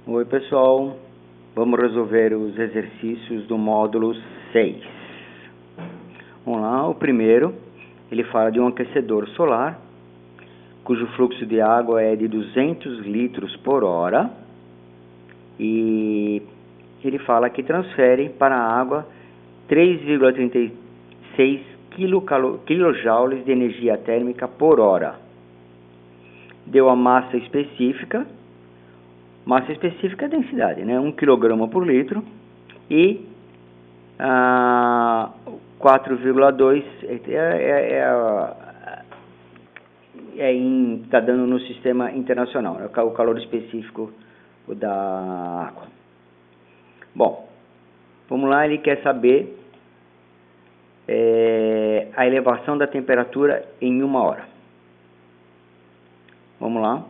Oi pessoal, vamos resolver os exercícios do módulo 6. Vamos lá, o primeiro, ele fala de um aquecedor solar, cujo fluxo de água é de 200 litros por hora, e ele fala que transfere para a água 3,36 kJ de energia térmica por hora. Deu a massa específica. Massa específica é a densidade, né? 1 kg por litro e 4,2 está dando no sistema internacional, é o calor específico da água. Bom, vamos lá, ele quer saber a elevação da temperatura em 1 hora. Vamos lá,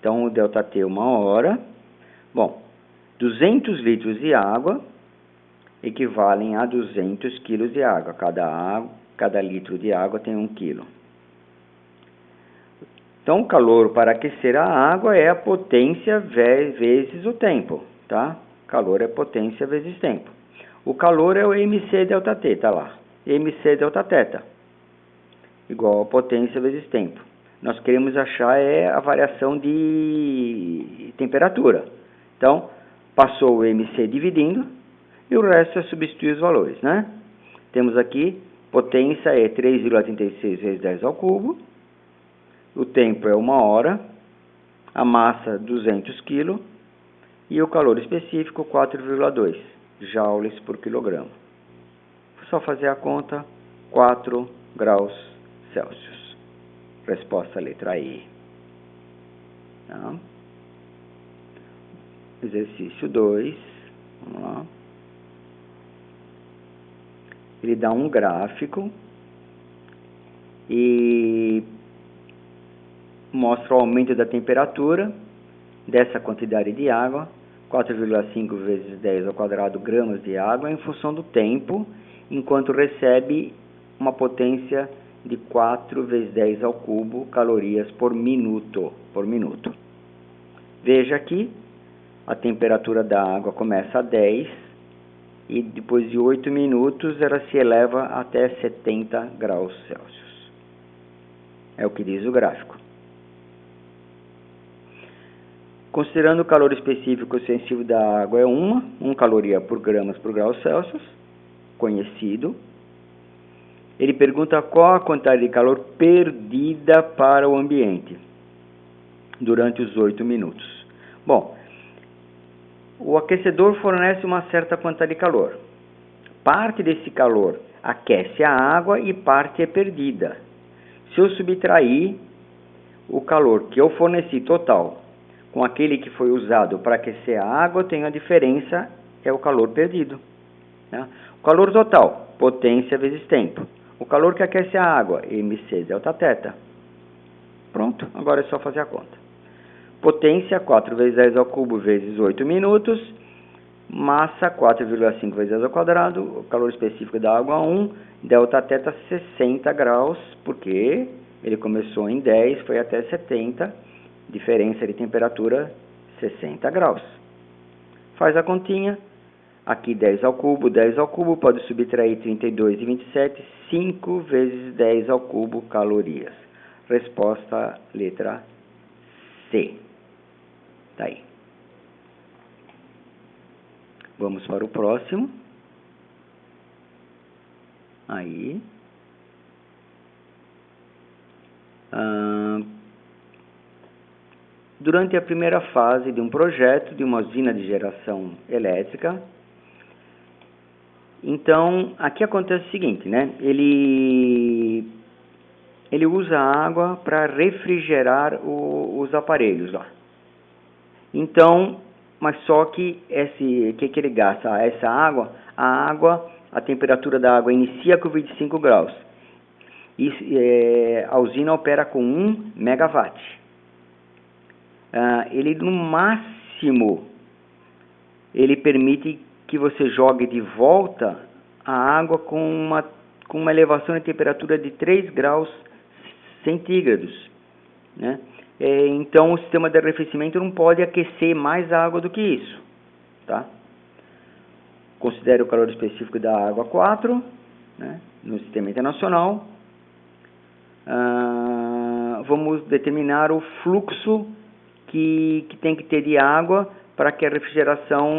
então o ΔT é 1 hora. Bom, 200 litros de água equivalem a 200 kg de água. Cada litro de água tem 1 kg. Então, o calor para aquecer a água é a potência vezes o tempo, tá? Calor é potência vezes tempo. O calor é o mc ΔT, tá lá. mc Δθ, igual a potência vezes tempo. Nós queremos achar a variação de temperatura. Então, passou o mc dividindo e o resto é substituir os valores, né? Temos aqui, potência é 3,36 vezes 10 ao cubo, o tempo é 1 hora, a massa 200 kg e o calor específico 4,2 joules por quilograma. Vou só fazer a conta, 4 graus Celsius. Resposta letra E. Tá? Exercício 2, vamos lá. Ele dá um gráfico e mostra o aumento da temperatura dessa quantidade de água, 4,5 vezes 10 ao quadrado gramas de água, em função do tempo, enquanto recebe uma potência de 4 vezes 10 ao cubo calorias por minuto. Veja aqui, a temperatura da água começa a 10 e depois de 8 minutos ela se eleva até 70 graus Celsius. É o que diz o gráfico. Considerando o calor específico sensível da água é 1 caloria por gramas por grau Celsius, conhecido. Ele pergunta qual a quantidade de calor perdida para o ambiente durante os 8 minutos. Bom, o aquecedor fornece uma certa quantidade de calor. Parte desse calor aquece a água e parte é perdida. Se eu subtrair o calor que eu forneci total com aquele que foi usado para aquecer a água, eu tenho a diferença, é o calor perdido. Né? O calor total, potência vezes tempo. O calor que aquece a água, mc Δθ. Pronto, agora é só fazer a conta. Potência, 4 vezes 10 ao cubo vezes 8 minutos. Massa, 4,5 vezes 10 ao quadrado. O calor específico da água, 1. Δθ, 60 graus, porque ele começou em 10, foi até 70. Diferença de temperatura, 60 graus. Faz a continha. Aqui 10 ao cubo, pode subtrair 32 e 27, 5 vezes 10 ao cubo calorias. Resposta letra C. Tá aí. Vamos para o próximo. Aí. Durante a primeira fase de um projeto de uma usina de geração elétrica, então, aqui acontece o seguinte, né? Ele usa a água para refrigerar os aparelhos lá. Então, mas só que que ele gasta? A temperatura da água inicia com 25 graus. A usina opera com 1 megawatt. Ele, no máximo, ele permite que você jogue de volta a água com uma elevação de temperatura de 3 graus centígrados, né? Então o sistema de arrefecimento não pode aquecer mais a água do que isso, tá? Considere o calor específico da água 4, né, no sistema internacional. Vamos determinar o fluxo que tem que ter de água para que a refrigeração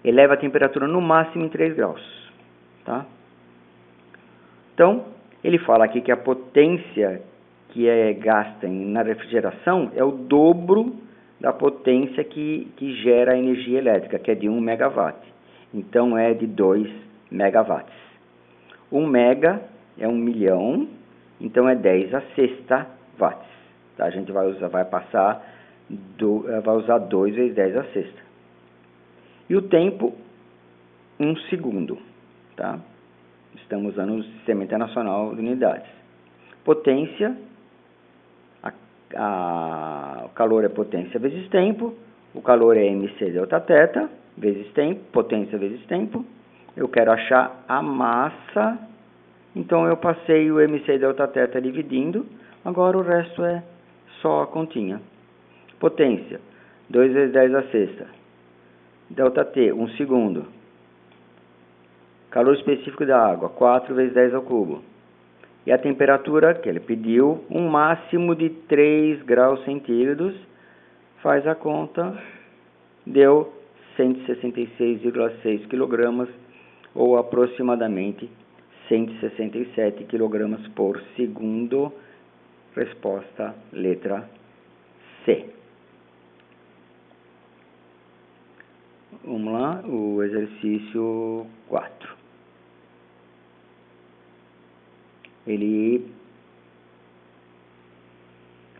eleve a temperatura no máximo em 3 graus. Tá? Então, ele fala aqui que a potência que é gasta na refrigeração é o dobro da potência que gera a energia elétrica, que é de 1 megawatt. Então, é de 2 megawatts. 1 mega é 1 milhão, então é 10 a sexta watts. Tá? A gente vai usar 2 vezes 10 a sexta. E o tempo, 1 segundo. Tá? Estamos usando o Sistema Internacional de Unidades. Potência, o calor é potência vezes tempo, o calor é mc delta θ vezes tempo, potência vezes tempo. Eu quero achar a massa, então eu passei o mc delta θ dividindo, agora o resto é só a continha. Potência, 2 vezes 10 a sexta, delta T, 1 segundo. Calor específico da água, 4 vezes 10 ao cubo. E a temperatura que ele pediu, um máximo de 3 graus centígrados, faz a conta, deu 166,6 kg, ou aproximadamente 167 kg por segundo. Resposta letra C. Vamos lá, o exercício 4. Ele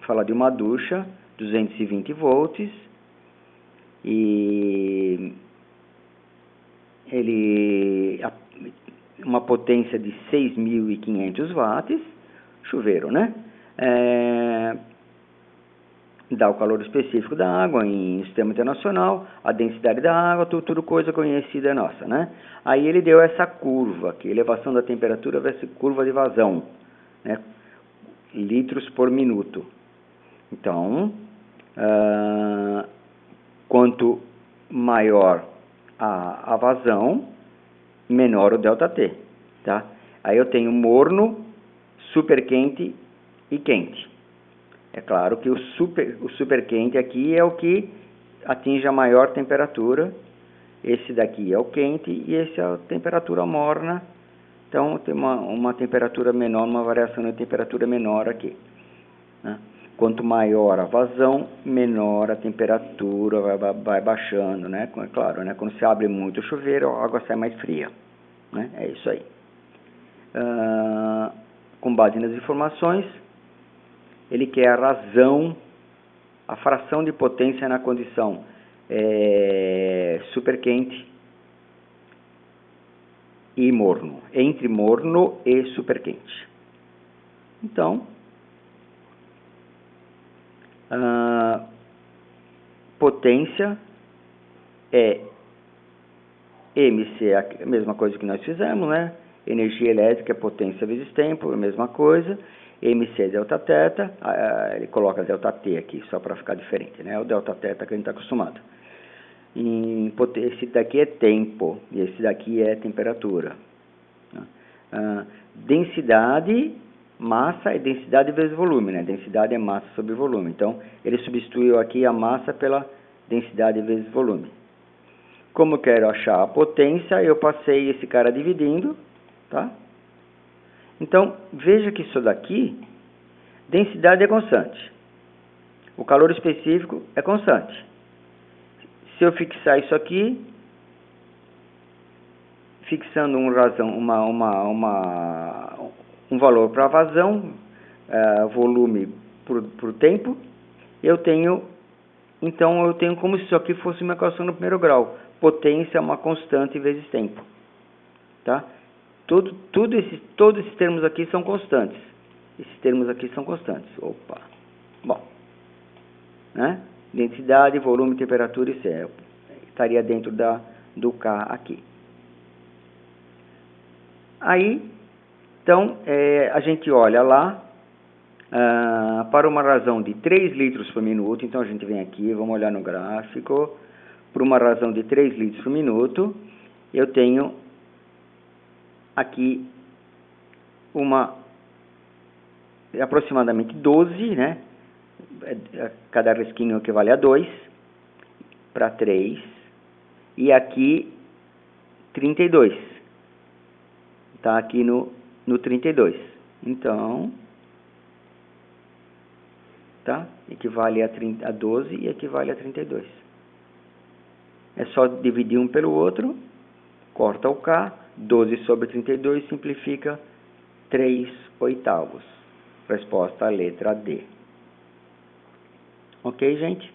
fala de uma ducha, 220 volts, e uma potência de 6.500 watts, chuveiro, né? Dá o calor específico da água em sistema internacional, a densidade da água, tudo coisa conhecida nossa, né? Aí ele deu essa curva aqui, elevação da temperatura versus curva de vazão, né? Litros por minuto. Então, quanto maior a vazão, menor o delta T, tá? Aí eu tenho morno, super quente e quente. É claro que o super quente aqui é o que atinge a maior temperatura. Esse daqui é o quente e esse é a temperatura morna. Então tem uma temperatura menor, uma variação de temperatura menor aqui, né? Quanto maior a vazão, menor a temperatura vai baixando, né? É claro, né? Quando se abre muito o chuveiro, a água sai mais fria, né? É isso aí. Com base nas informações, ele quer a razão, a fração de potência na condição super quente e morno, entre morno e super quente. Então, potência é MC, a mesma coisa que nós fizemos, né? Energia elétrica é potência vezes tempo, a mesma coisa. MC delta θ, ele coloca delta T aqui, só para ficar diferente, né? O delta θ que a gente está acostumado. Esse daqui é tempo, e esse daqui é temperatura. Densidade, massa é densidade vezes volume, né? Densidade é massa sobre volume. Então, ele substituiu aqui a massa pela densidade vezes volume. Como eu quero achar a potência, eu passei esse cara dividindo, tá? Então, veja que isso daqui, densidade é constante. O calor específico é constante. Se eu fixar isso aqui, fixando um valor para vazão, volume por tempo, então eu tenho como se isso aqui fosse uma equação no primeiro grau. Potência é uma constante vezes tempo, tá? Todos esses termos aqui são constantes. Esses termos aqui são constantes. Opa. Bom, né? Densidade, volume, temperatura, isso estaria dentro do K aqui. Aí, Então, a gente olha lá, para uma razão de 3 litros por minuto, então a gente vem aqui, vamos olhar no gráfico, por uma razão de 3 litros por minuto, eu tenho aqui aproximadamente 12, né? Cada risquinho equivale a 2, para 3, e aqui 32, está aqui no 32, então, tá? Equivale a 12 e equivale a 32. É só dividir um pelo outro, corta o K, 12 sobre 32 simplifica 3/8. Resposta à letra D. Ok, gente?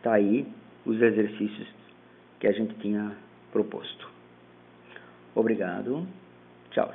Tá aí os exercícios que a gente tinha proposto. Obrigado. Tchau.